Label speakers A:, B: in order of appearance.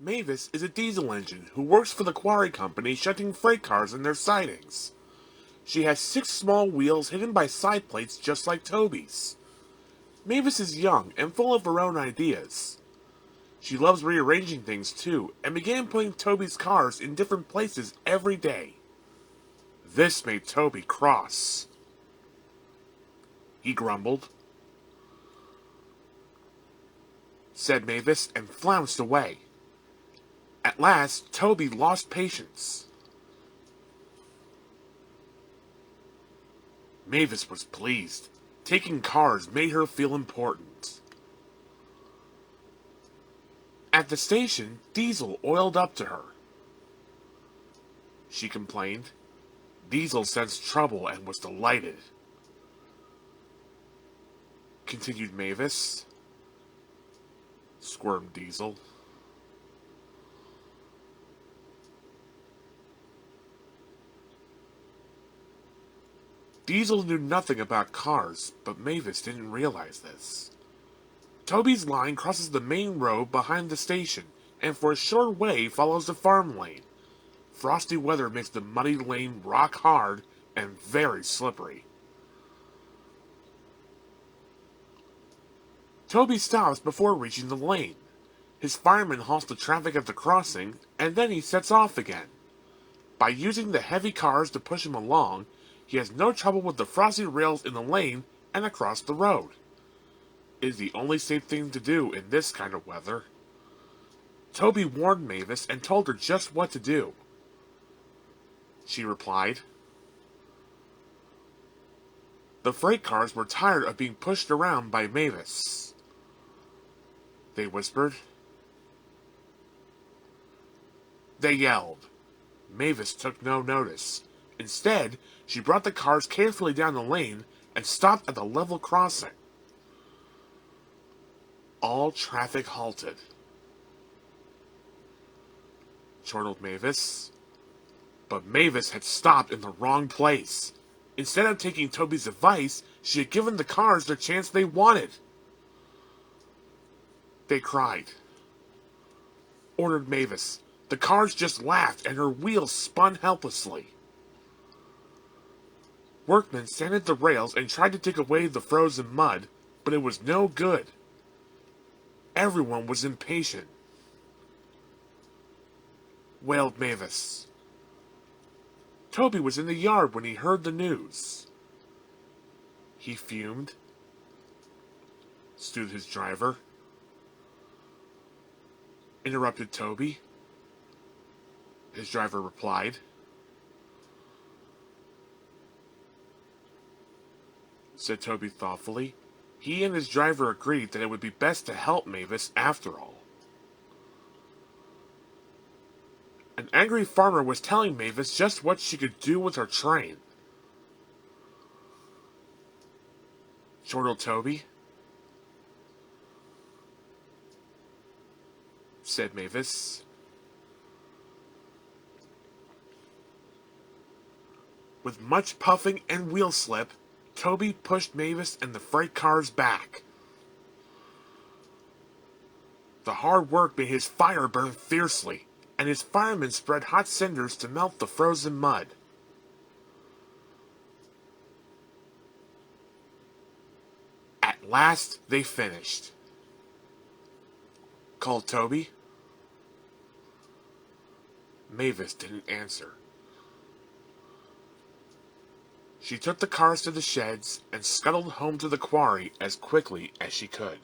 A: Mavis is a diesel engine who works for the quarry company shunting freight cars in their sidings. She has 6 small wheels hidden by side plates just like Toby's. Mavis is young and full of her own ideas. She loves rearranging things too, and began putting Toby's cars in different places every day. This made Toby cross. He grumbled, said Mavis, and flounced away. At last, Toby lost patience. Mavis was pleased. Taking cars made her feel important. At the station, Diesel oiled up to her. She complained. Diesel sensed trouble and was delighted. Continued Mavis. Squirmed Diesel. Diesel knew nothing about cars, but Mavis didn't realize this. Toby's line crosses the main road behind the station, and for a short way follows the farm lane. Frosty weather makes the muddy lane rock hard and very slippery. Toby stops before reaching the lane. His fireman halts the traffic at the crossing, and then he sets off again. By using the heavy cars to push him along, he has no trouble with the frosty rails in the lane and across the road. It is the only safe thing to do in this kind of weather. Toby warned Mavis and told her just what to do. She replied. The freight cars were tired of being pushed around by Mavis. They whispered. They yelled. Mavis took no notice. Instead, she brought the cars carefully down the lane and stopped at the level crossing. All traffic halted. Chortled Mavis. But Mavis had stopped in the wrong place. Instead of taking Toby's advice, she had given the cars the chance they wanted. They cried. Ordered Mavis. The cars just laughed and her wheels spun helplessly. Workmen sanded the rails and tried to take away the frozen mud, but it was no good. Everyone was impatient. Wailed Mavis. Toby was in the yard when he heard the news. He fumed. Stewed his driver. Interrupted Toby. His driver replied. Said Toby thoughtfully. He and his driver agreed that it would be best to help Mavis after all. An angry farmer was telling Mavis just what she could do with her train. Chortled Toby. Said Mavis. With much puffing and wheel slip, Toby pushed Mavis and the freight cars back. The hard work made his fire burn fiercely, and his firemen spread hot cinders to melt the frozen mud. At last, they finished. Called Toby. Mavis didn't answer. She took the cars to the sheds and scuttled home to the quarry as quickly as she could.